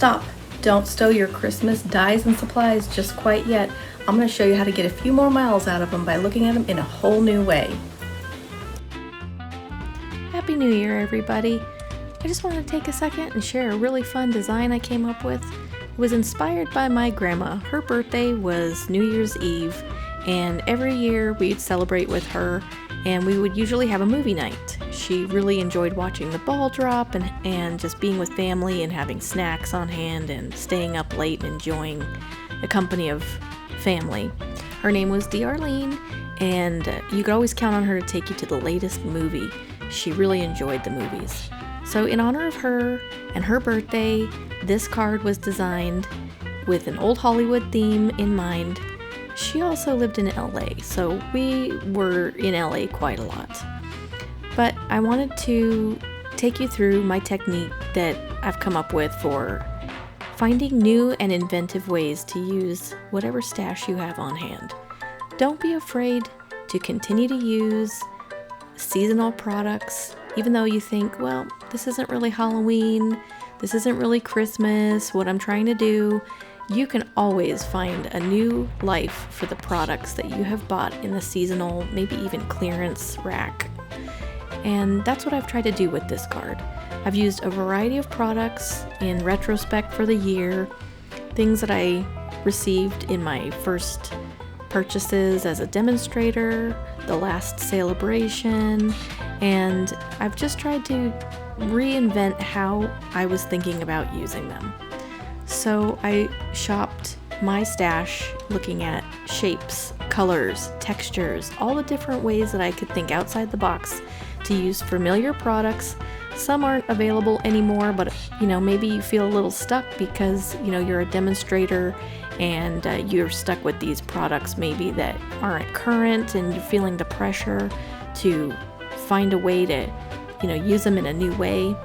Stop! Don't stow your Christmas dies and supplies just quite yet. I'm going to show you how to get a few more miles out of them by looking at them in a whole new way. Happy New Year, everybody! I just wanted to take a second and share a really fun design I came up with. It was inspired by my grandma. Her birthday was New Year's Eve, and every year we'd celebrate with her, and we would usually have a movie night. She really enjoyed watching the ball drop and just being with family and having snacks on hand and staying up late and enjoying the company of family. Her name was Arlene, and you could always count on her to take you to the latest movie. She really enjoyed the movies. So in honor of her and her birthday, this card was designed with an old Hollywood theme in mind. She also lived in LA, so we were in LA quite a lot. But I wanted to take you through my technique that I've come up with for finding new and inventive ways to use whatever stash you have on hand. Don't be afraid to continue to use seasonal products, even though you think, well, this isn't really Halloween, this isn't really Christmas, what I'm trying to do. You can always find a new life for the products that you have bought in the seasonal, maybe even clearance rack. And that's what I've tried to do with this card. I've used a variety of products in retrospect for the year, things that I received in my first purchases as a demonstrator, the last celebration, and I've just tried to reinvent how I was thinking about using them. So I shopped my stash looking at shapes, colors, textures, all the different ways that I could think outside the box to use familiar products. Some aren't available anymore, but maybe you feel a little stuck because you're a demonstrator and you're stuck with these products maybe that aren't current, and you're feeling the pressure to find a way to use them in a new way.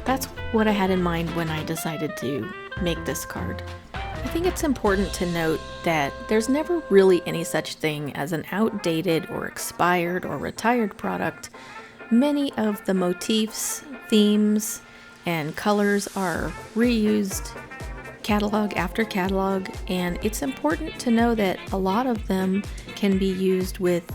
That's what I had in mind when I decided to make this card. I think it's important to note that there's never really any such thing as an outdated or expired or retired product. Many of the motifs, themes, and colors are reused catalog after catalog, and it's important to know that a lot of them can be used with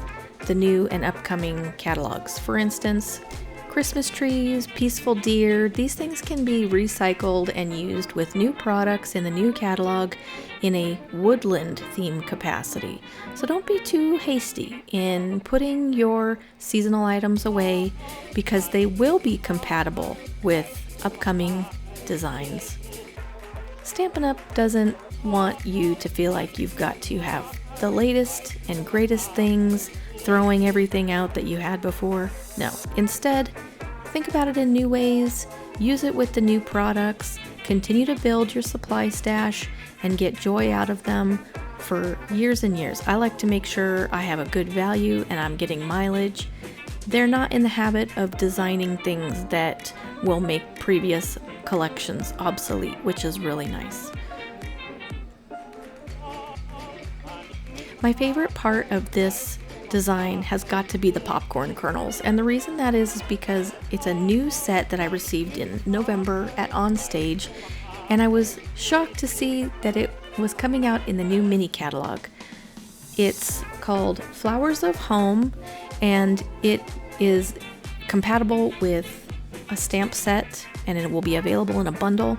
the new and upcoming catalogs. For instance, Christmas trees, peaceful deer, these things can be recycled and used with new products in the new catalog in a woodland theme capacity. So don't be too hasty in putting your seasonal items away, because they will be compatible with upcoming designs. Stampin' Up! Doesn't want you to feel like you've got to have the latest and greatest things, throwing everything out that you had before. No, instead, think about it in new ways, use it with the new products, continue to build your supply stash, and get joy out of them for years and years. I like to make sure I have a good value and I'm getting mileage. They're not in the habit of designing things that will make previous collections obsolete, which is really nice. My favorite part of this design has got to be the popcorn kernels, and the reason that is because it's a new set that I received in November at Onstage, and I was shocked to see that it was coming out in the new mini catalog. It's called Flowers of Home, and it is compatible with a stamp set, and it will be available in a bundle.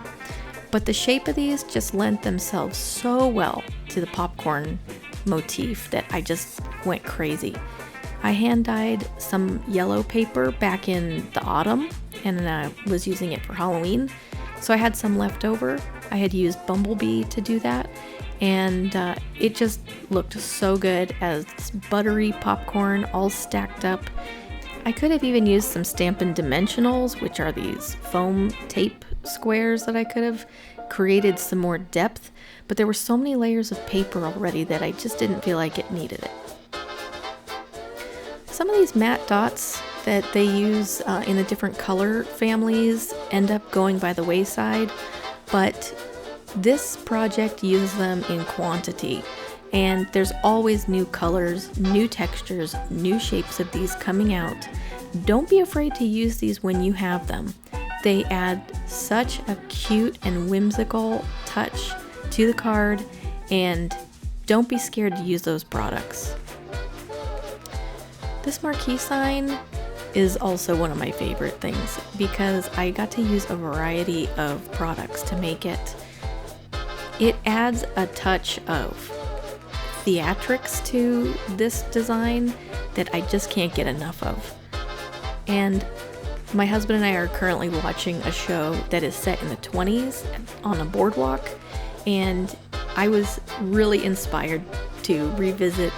But the shape of these just lent themselves so well to the popcorn motif that I just went crazy. I hand dyed some yellow paper back in the autumn, and I was using it for Halloween, so I had some left over. I had used Bumblebee to do that, and it just looked so good as buttery popcorn all stacked up. I could have even used some Stampin' dimensionals, which are these foam tape squares that I could have created some more depth, but there were so many layers of paper already that I just didn't feel like it needed it. Some of these matte dots that they use in the different color families end up going by the wayside, but this project uses them in quantity, and there's always new colors, new textures, new shapes of these coming out. Don't be afraid to use these when you have them. They add such a cute and whimsical touch to the card, and don't be scared to use those products. This marquee sign is also one of my favorite things because I got to use a variety of products to make it. It adds a touch of theatrics to this design that I just can't get enough of. And my husband and I are currently watching a show that is set in the 20s on a boardwalk, and I was really inspired to revisit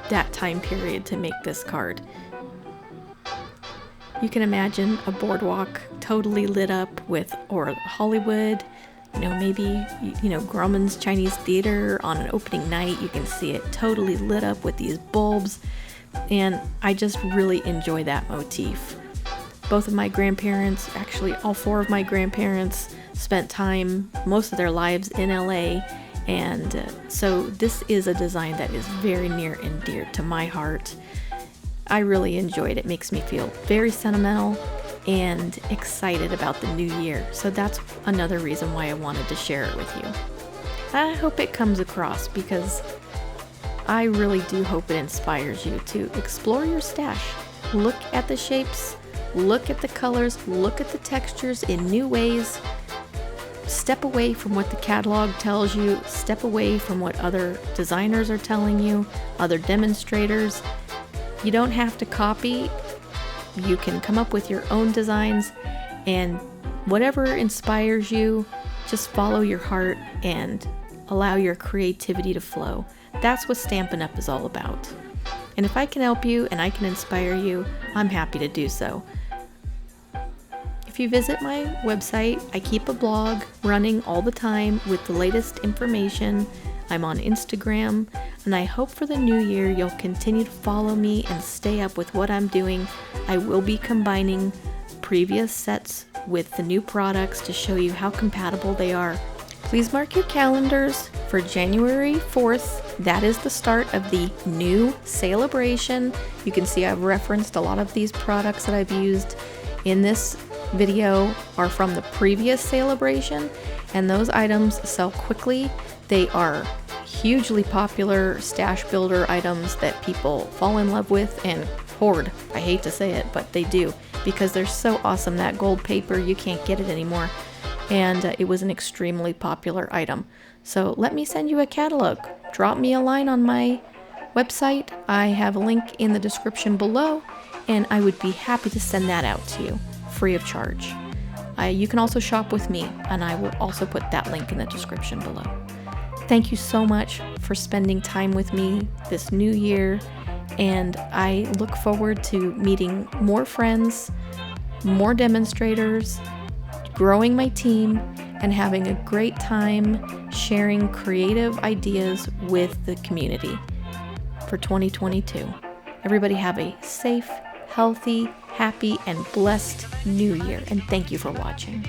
that time period to make this card. You can imagine a boardwalk totally lit up with, or Hollywood, maybe, Grauman's Chinese Theater on an opening night. You can see it totally lit up with these bulbs, and I just really enjoy that motif. Both of my grandparents, actually all four of my grandparents, spent time, most of their lives in LA, and so this is a design that is very near and dear to my heart. I really enjoyed it. It makes me feel very sentimental and excited about the new year. So that's another reason why I wanted to share it with you. I hope it comes across because I really do hope it inspires you to explore your stash. Look at the shapes, look at the colors, look at the textures in new ways. Step away from what the catalog tells you, step away from what other designers are telling you, other demonstrators. You don't have to copy. You can come up with your own designs, and whatever inspires you, just follow your heart and allow your creativity to flow. That's what Stampin' Up! Is all about. And if I can help you and I can inspire you, I'm happy to do so. If you visit my website, I keep a blog running all the time with the latest information. I'm on Instagram, and I hope for the new year you'll continue to follow me and stay up with what I'm doing. I will be combining previous sets with the new products to show you how compatible they are. Please mark your calendars for January 4th. That is the start of the new celebration. You can see I've referenced a lot of these products that I've used in this video are from the previous celebration, and those items sell quickly. They are hugely popular stash builder items that people fall in love with and hoard. I hate to say it, but they do, because they're so awesome. That gold paper, you can't get it anymore. And it was an extremely popular item. So let me send you a catalog. Drop me a line on my website. I have a link in the description below, and I would be happy to send that out to you free of charge. You can also shop with me, and I will also put that link in the description below. Thank you so much for spending time with me this new year, and I look forward to meeting more friends, more demonstrators, growing my team, and having a great time sharing creative ideas with the community for 2022. Everybody have a safe, healthy, happy, and blessed new year, and thank you for watching.